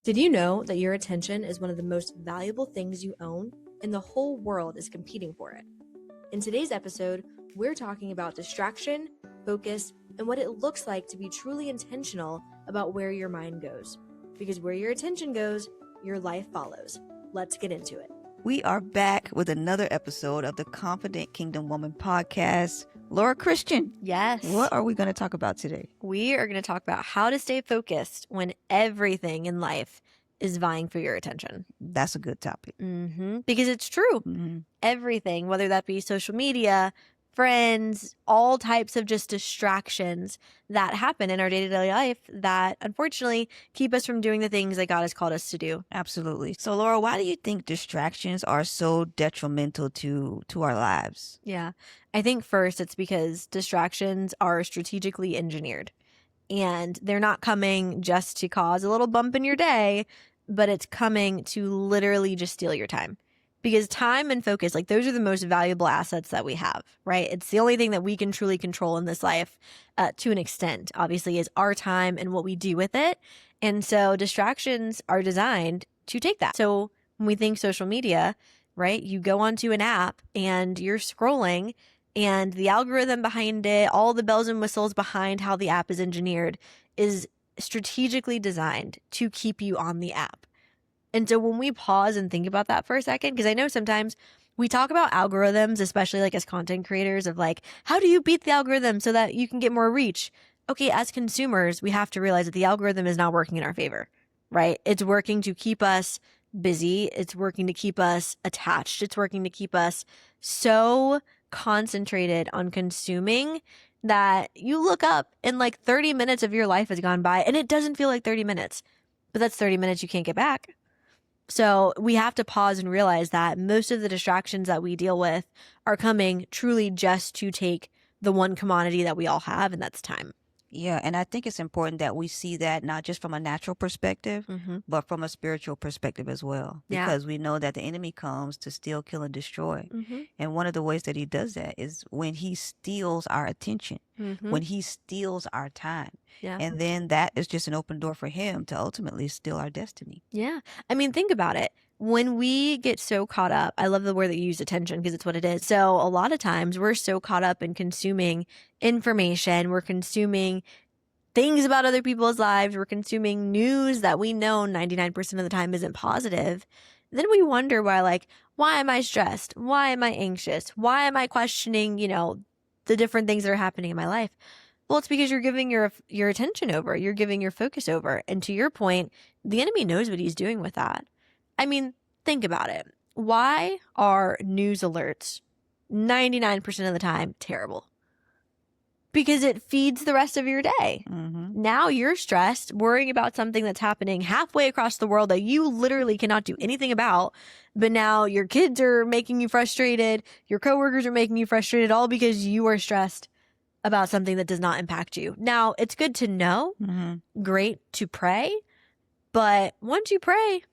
Did you know that your attention is one of the most valuable things you own, and the whole world is competing for it? In today's episode, we're talking about distraction, focus, and what it looks like to be truly intentional about where your mind goes. Because where your attention goes, your life follows. Let's get into it. We are back with another episode of the Confident Kingdom Woman podcast. Laura Christian, Yes. what are we going to talk about today? We are going to talk about how to stay focused when everything in life is vying for your attention. That's a good topic. Because it's true. Everything, whether that be social media, friends, all types of just distractions that happen in our day-to-day life that unfortunately keep us from doing the things that God has called us to do. Absolutely. So, Laura, why do you think distractions are so detrimental to our lives? Yeah. I think first it's because distractions are strategically engineered. And they're not coming just to cause a little bump in your day, but it's coming to literally just steal your time. Because time and focus, like those are the most valuable assets that we have, right? It's the only thing that we can truly control in this life to an extent, obviously, is our time and what we do with it. And so distractions are designed to take that. So when we think social media, right, you go onto an app and you're scrolling, and the algorithm behind it, all the bells and whistles behind how the app is engineered is strategically designed to keep you on the app. And so when we pause and think about that for a second, because I know sometimes we talk about algorithms, especially like as content creators, of like, how do you beat the algorithm so that you can get more reach? Okay, as consumers, we have to realize that the algorithm is not working in our favor, right? It's working to keep us busy. It's working to keep us attached. It's working to keep us so concentrated on consuming that you look up and like 30 minutes of your life has gone by and it doesn't feel like 30 minutes, but that's 30 minutes you can't get back. So we have to pause and realize that most of the distractions that we deal with are coming truly just to take the one commodity that we all have, and that's time. Yeah, and I think it's important that we see that not just from a natural perspective, but from a spiritual perspective as well. Yeah. Because we know that the enemy comes to steal, kill, and destroy. And one of the ways that he does that is when he steals our attention, when he steals our time. Yeah. And then that is just an open door for him to ultimately steal our destiny. Yeah. I mean, think about it. When we get so caught up, I love the word that you use, attention, because it's what it is. So a lot of times we're so caught up in consuming information, we're consuming things about other people's lives, we're consuming news that we know 99% of the time isn't positive. Then we wonder why am I stressed? Why am I anxious? Why am I questioning, the different things that are happening in my life? Well, it's because you're giving your attention over, you're giving your focus over. And to your point, the enemy knows what he's doing with that. I mean, think about it. Why are news alerts 99% of the time terrible? Because it feeds the rest of your day. Now you're stressed, worrying about something that's happening halfway across the world that you literally cannot do anything about. But now your kids are making you frustrated. Your coworkers are making you frustrated, all because you are stressed about something that does not impact you. Now, it's good to know, great to pray, but once you pray,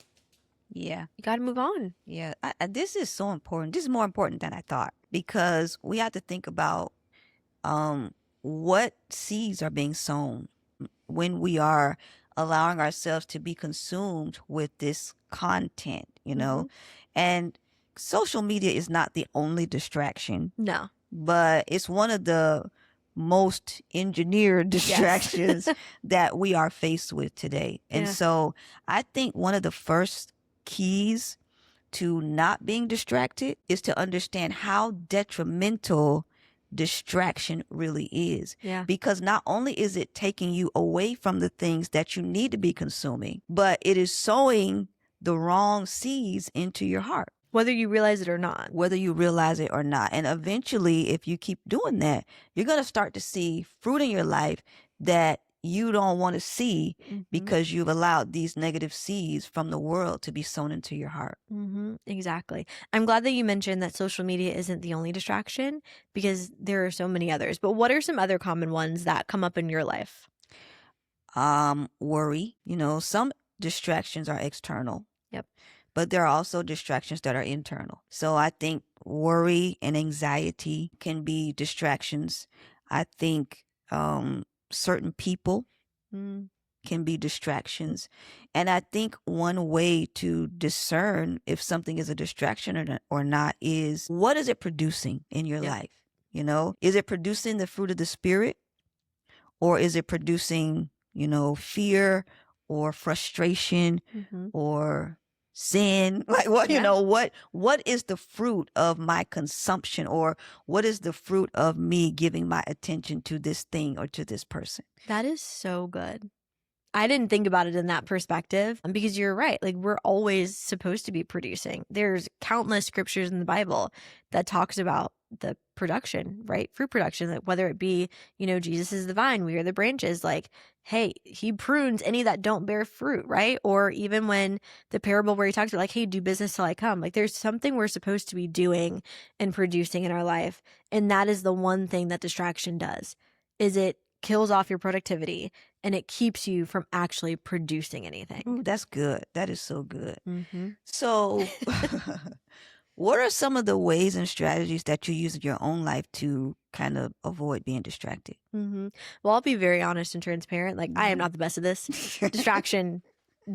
you got to move on. Yeah, this is so important. This is more important than I thought, because we have to think about what seeds are being sown when we are allowing ourselves to be consumed with this content, and social media is not the only distraction. No. But it's one of the most engineered distractions that we are faced with today. And so I think one of the first keys to not being distracted is to understand how detrimental distraction really is. Yeah. Because not only is it taking you away from the things that you need to be consuming, but it is sowing the wrong seeds into your heart. Whether you realize it or not. And eventually, if you keep doing that, you're going to start to see fruit in your life that you don't want to see because you've allowed these negative seeds from the world to be sown into your heart. Exactly. I'm glad that you mentioned that social media isn't the only distraction, because there are so many others. But what are some other common ones that come up in your life? Worry. Some distractions are external. Yep. But there are also distractions that are internal. So I think worry and anxiety can be distractions. I think certain people can be distractions. And I think one way to discern if something is a distraction or not is, what is it producing in your Yeah. life? You know, is it producing the fruit of the spirit, or is it producing, fear or frustration Mm-hmm. or sin? Like what, Yeah. what is the fruit of my consumption, or what is the fruit of me giving my attention to this thing or to this person? That is so good. I didn't think about it in that perspective, because you're right. Like, we're always supposed to be producing. There's countless scriptures in the Bible that talks about the production, right? Fruit production, like whether it be, Jesus is the vine, we are the branches. Like, hey, he prunes any that don't bear fruit, right? Or even when the parable where he talks about, like, hey, do business till I come. Like, there's something we're supposed to be doing and producing in our life. And that is the one thing that distraction does, is it kills off your productivity and it keeps you from actually producing anything. Ooh, that's good. That is so good. Mm-hmm. So, what are some of the ways and strategies that you use in your own life to kind of avoid being distracted? Mm-hmm. Well, I'll be very honest and transparent. Like, I am not the best at this. Distraction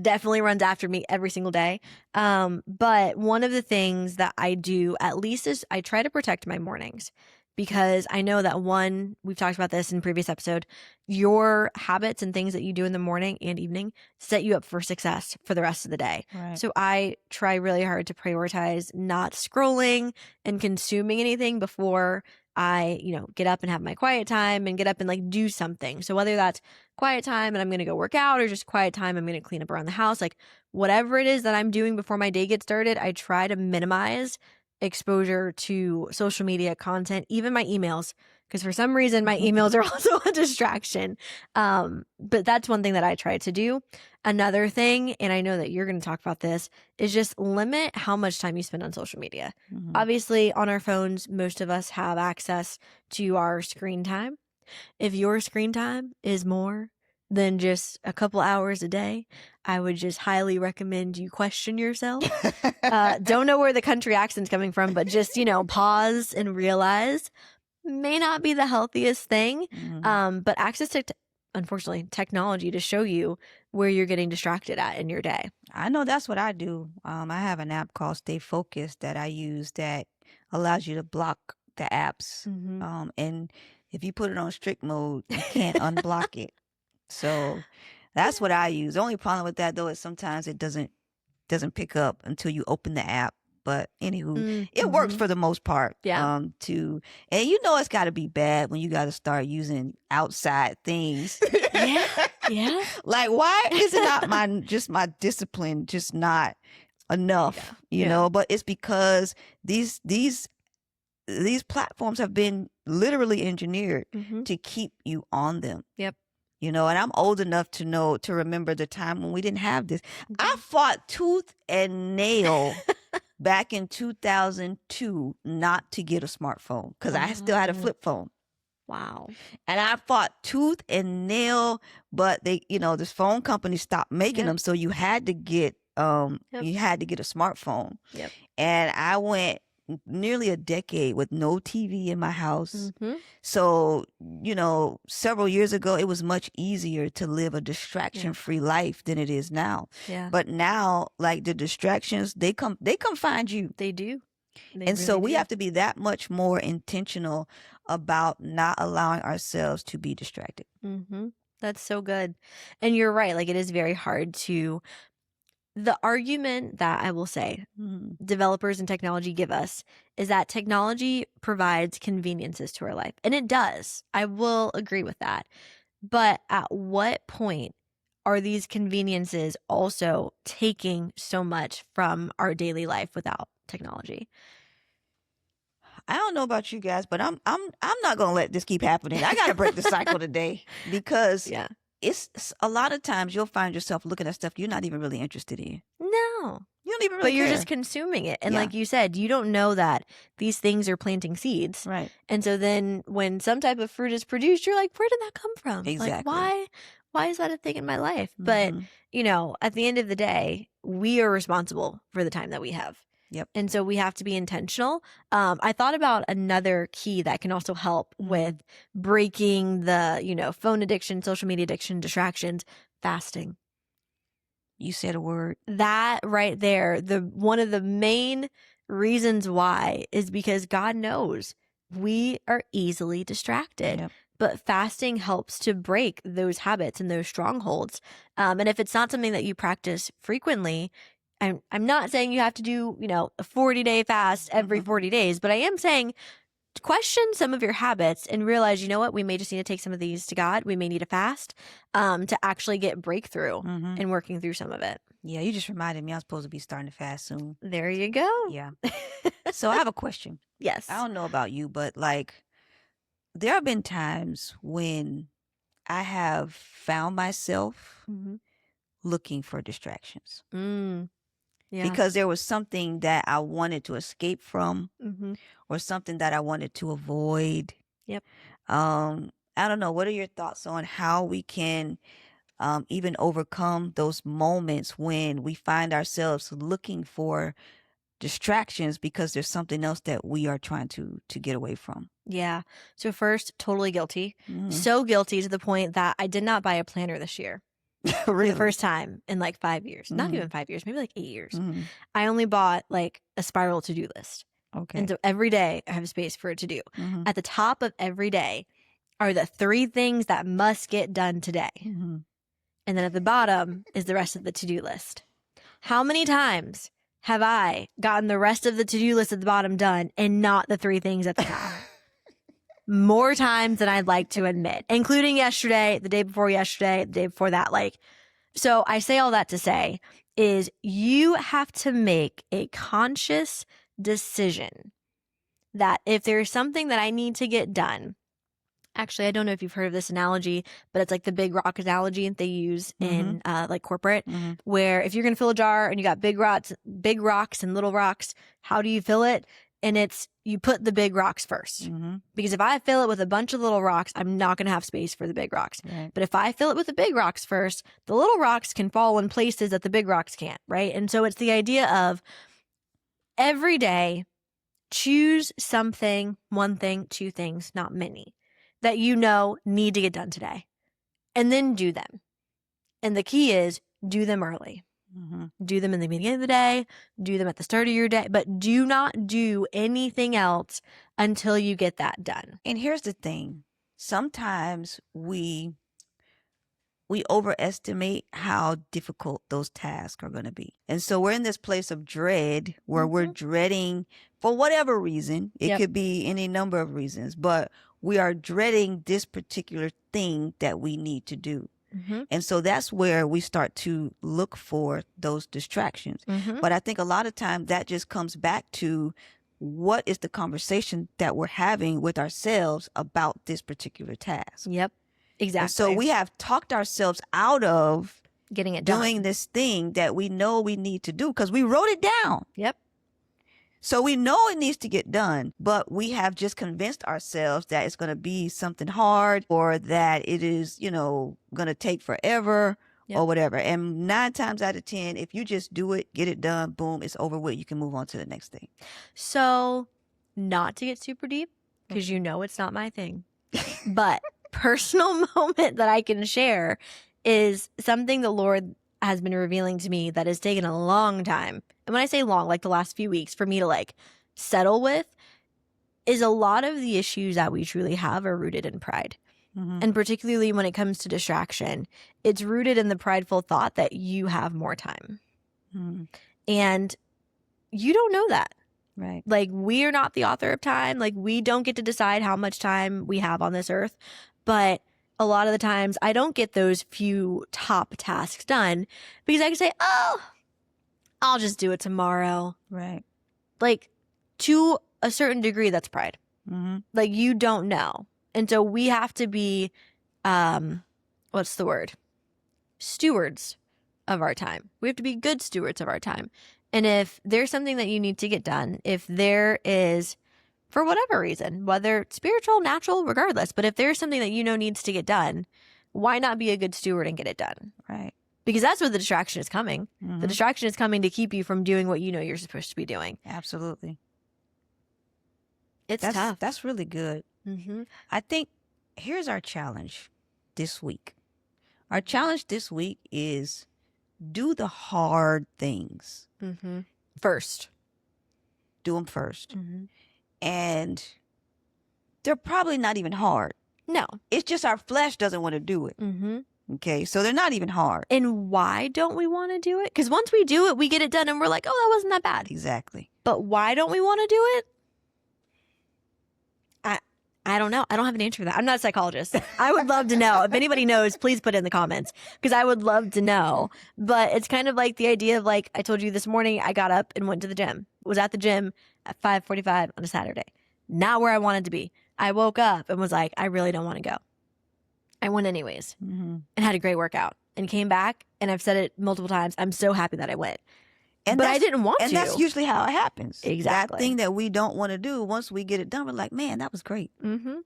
definitely runs after me every single day. But one of the things that I do, at least, is I try to protect my mornings, because I know that, one, we've talked about this in previous episode, your habits and things that you do in the morning and evening set you up for success for the rest of the day. Right. So I try really hard to prioritize not scrolling and consuming anything before I, get up and have my quiet time and get up and like do something. So whether that's quiet time and I'm going to go work out, or just quiet time, I'm going to clean up around the house, like whatever it is that I'm doing before my day gets started, I try to minimize exposure to social media content, even my emails, because for some reason my emails are also a distraction. But that's one thing that I try to do. Another thing, and I know that you're going to talk about this, is just limit how much time you spend on social media. Mhm. Obviously, on our phones, most of us have access to our screen time. If your screen time is more than just a couple hours a day, I would just highly recommend you question yourself. Don't know where the country accent's coming from, but just, pause and realize may not be the healthiest thing. Mhm. But access to, unfortunately, technology to show you where you're getting distracted at in your day. I know that's what I do. I have an app called Stay Focused that I use that allows you to block the apps. Mm-hmm. And if you put it on strict mode, you can't unblock it. So that's what I use. The only problem with that, though, is sometimes it doesn't pick up until you open the app. But anywho, it works Mm-hmm. for the most part. Yeah. And it's got to be bad when you got to start using outside things. Yeah. Yeah. Like, why is it not my discipline just not enough? Yeah. But it's because these platforms have been literally engineered Mm-hmm. to keep you on them. Yep. And I'm old enough to remember the time when we didn't have this. I fought tooth and nail back in 2002 not to get a smartphone, because I still had a flip phone. Wow. And I fought tooth and nail, but they, this phone company stopped making Yep. them, so you had to get Yep. you had to get a smartphone. Yep. And I went nearly a decade with no TV in my house. Mm-hmm. So, several years ago, it was much easier to live a distraction-free life than it is now. Yeah. But now, like, the distractions, they come find you. They do. They And so really we do. have to be that much more intentional about not allowing ourselves to be distracted. Mm-hmm. That's so good. And you're right. Like, it is very hard to. The argument that I will say developers and technology give us is that technology provides conveniences to our life. And it does. I will agree with that. But at what point are these conveniences also taking so much from our daily life without technology? I don't know about you guys, but I'm not gonna let this keep happening. I gotta break the cycle today, because Yeah. it's a lot of times you'll find yourself looking at stuff you're not even really interested in. No. You don't even really But you're care. just consuming it. And Yeah. like you said, you don't know that these things are planting seeds. Right. And so then when some type of fruit is produced, you're like, where did that come from? Exactly. Like, why is that a thing in my life? But, Mhm. at the end of the day, we are responsible for the time that we have. Yep. And so we have to be intentional. I thought about another key that can also help with breaking the, phone addiction, social media addiction, distractions, Fasting. You said a word. That right there, one of the main reasons why is because God knows we are easily distracted. Yep. But fasting helps to break those habits and those strongholds. And if it's not something that you practice frequently, I'm not saying you have to do, a 40-day fast every 40 days, but I am saying question some of your habits and realize, you know what, we may just need to take some of these to God. We may need a fast to actually get breakthrough in working through some of it. Yeah, you just reminded me I'm supposed to be starting to fast soon. There you go. Yeah. So I have a question. Yes. I don't know about you, but like there have been times when I have found myself looking for distractions. Yeah. Because there was something that I wanted to escape from or something that I wanted to avoid. Yep. I don't know. What are your thoughts on how we can even overcome those moments when we find ourselves looking for distractions because there's something else that we are trying to get away from? Yeah. So first, totally guilty. So guilty to the point that I did not buy a planner this year. Really? For the first time in like 5 years. Not even 5 years, maybe like 8 years. I only bought like a spiral to-do list. Okay. And so every day I have space for it to do. At the top of every day are the 3 things that must get done today. And then at the bottom is the rest of the to-do list. How many times have I gotten the rest of the to-do list at the bottom done and not the 3 things at the top? More times than I'd like to admit, including yesterday, the day before yesterday, the day before that. So I say all that to say is you have to make a conscious decision that if there's something that I need to get done, actually, I don't know if you've heard of this analogy, but it's like the big rock analogy that they use in like corporate, where if you're going to fill a jar and you got big rocks and little rocks, how do you fill it? And it's you put the big rocks first. Because if I fill it with a bunch of little rocks, I'm not going to have space for the big rocks. Right. But if I fill it with the big rocks first, the little rocks can fall in places that the big rocks can't, right? And so it's the idea of every day, choose something, 1 thing, 2 things, not many, that you know need to get done today. And then do them. And the key is do them early. Do them in the beginning of the day, do them at the start of your day, but do not do anything else until you get that done. And here's the thing. Sometimes we overestimate how difficult those tasks are going to be. And so we're in this place of dread where we're dreading for whatever reason. It could be any number of reasons, but we are dreading this particular thing that we need to do. And so that's where we start to look for those distractions. But I think a lot of time that just comes back to what is the conversation that we're having with ourselves about this particular task. Yep, exactly. And so we have talked ourselves out of getting it done, doing this thing that we know we need to do because we wrote it down. Yep. So we know it needs to get done, but we have just convinced ourselves that it's going to be something hard or that it is, going to take forever or whatever. And 9 times out of 10, if you just do it, get it done, boom, it's over with. You can move on to the next thing. So not to get super deep, because it's not my thing, but personal moment that I can share is something the Lord has been revealing to me that has taken a long time. And when I say long, like the last few weeks for me to settle with, is a lot of the issues that we truly have are rooted in pride. And particularly when it comes to distraction, it's rooted in the prideful thought that you have more time. And you don't know that. Right. We are not the author of time. We don't get to decide how much time we have on this earth. But a lot of the times I don't get those few top tasks done because I can say, oh, I'll just do it tomorrow. Right. To a certain degree, that's pride. You don't know. And so we have to be, what's the word? Stewards of our time. We have to be good stewards of our time. And if there's something that you need to get done, if there is, for whatever reason, whether it's spiritual, natural, regardless, but if there's something that needs to get done, why not be a good steward and get it done? Right. Because that's where the distraction is coming. The distraction is coming to keep you from doing what you're supposed to be doing. Absolutely. It's tough. That's really good. I think here's our challenge this week. Our challenge this week is do the hard things. Mm-hmm. First. Do them first. Mm-hmm. And they're probably not even hard. No. It's just our flesh doesn't want to do it. Mm-hmm. Okay, so they're not even hard. And why don't we want to do it? Because once we do it, we get it done and we're like, oh, that wasn't that bad. Exactly. But why don't we want to do it? I don't know. I don't have an answer for that. I'm not a psychologist. I would love to know. If anybody knows, please put it in the comments because I would love to know. But it's kind of like the idea of like I told you this morning, I got up and went to the gym. Was at the gym at 5:45 on a Saturday. Not where I wanted to be. I woke up and was like, I really don't want to go. I went anyways and had a great workout and came back. And I've said it multiple times. I'm so happy that I went. But I didn't want to. And that's usually how it happens. Exactly. That thing that we don't want to do, once we get it done, we're like, man, that was great. Mm-hmm.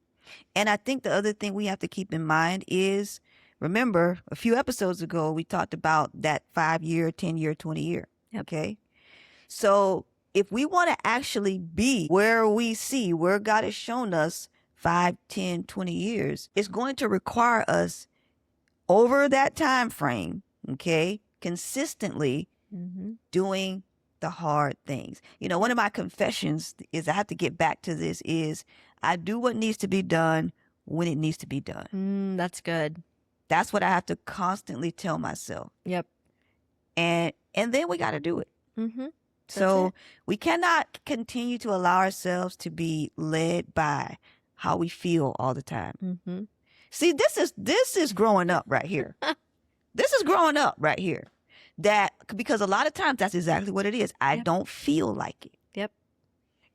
And I think the other thing we have to keep in mind is, remember, a few episodes ago, we talked about that 5-year, 10-year, 20-year. Yep. Okay? So if we want to actually be where we see, where God has shown us 5, 10, 20 years, it's going to require us over that time frame, okay, consistently doing the hard things. You know, one of my confessions is I have to get back to this is I do what needs to be done when it needs to be done. That's good. That's what I have to constantly tell myself. Yep. And then we got to do it. Mm-hmm. So we cannot continue to allow ourselves to be led by how we feel all the time. Mm-hmm. See, this is growing up right here. This is growing up right here. That because a lot of times that's exactly what it is. I don't feel like it. Yep.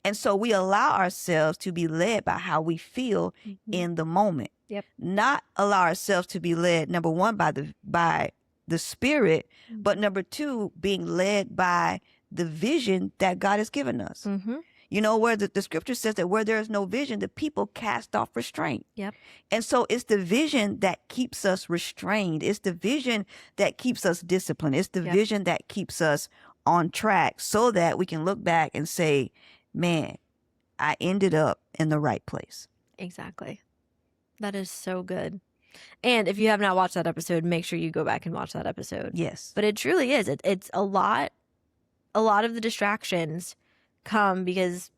And so we allow ourselves to be led by how we feel in the moment. Yep. Not allow ourselves to be led, number one, by the Spirit, but number two, being led by the vision that God has given us. Mm-hmm. You know, where the scripture says that where there is no vision, the people cast off restraint. Yep. And so it's the vision that keeps us restrained. It's the vision that keeps us disciplined. It's the vision that keeps us on track so that we can look back and say, man, I ended up in the right place. Exactly. That is so good. And if you have not watched that episode, make sure you go back and watch that episode. Yes. But it truly is. It's a lot of the distractions come because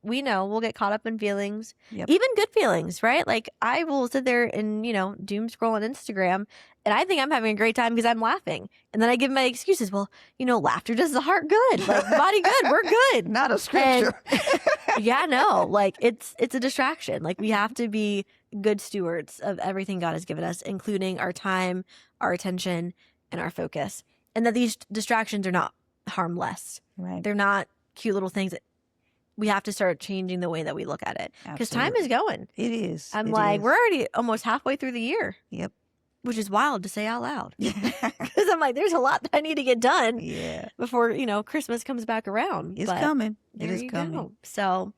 we know we'll get caught up in feelings, even good feelings, right? Like I will sit there and, doom scroll on Instagram and I think I'm having a great time because I'm laughing. And then I give my excuses. Well, laughter does the heart good, like body good. We're good. Not a scripture. Like it's a distraction. Like we have to be good stewards of everything God has given us, including our time, our attention, and our focus. And that these distractions are not harmless. Right. They're not cute little things. We have to start changing the way that we look at it because time is going. It is. We're already almost halfway through the year. Yep. Which is wild to say out loud because I'm like, there's a lot that I need to get done before, Christmas comes back around. It's coming. It is coming. Go. So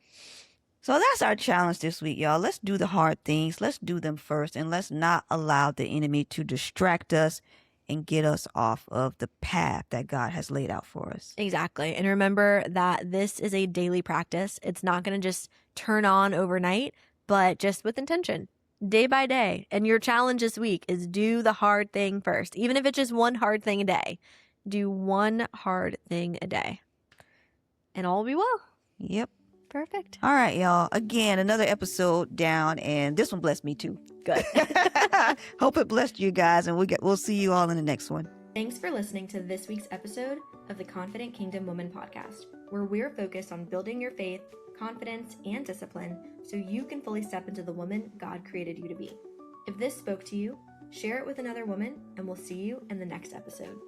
that's our challenge this week, y'all. Let's do the hard things. Let's do them first. And let's not allow the enemy to distract us and get us off of the path that God has laid out for us. Exactly. And remember that this is a daily practice. It's not going to just turn on overnight, but just with intention, day by day. And your challenge this week is do the hard thing first. Even if it's just one hard thing a day, do one hard thing a day. And all will be well. Yep. Perfect. All right, y'all. Again, another episode down, and this one blessed me too. Good. Hope it blessed you guys, and we'll see you all in the next one. Thanks for listening to this week's episode of the Confident Kingdom Woman podcast, where we're focused on building your faith, confidence, and discipline so you can fully step into the woman God created you to be. If this spoke to you, share it with another woman, and we'll see you in the next episode.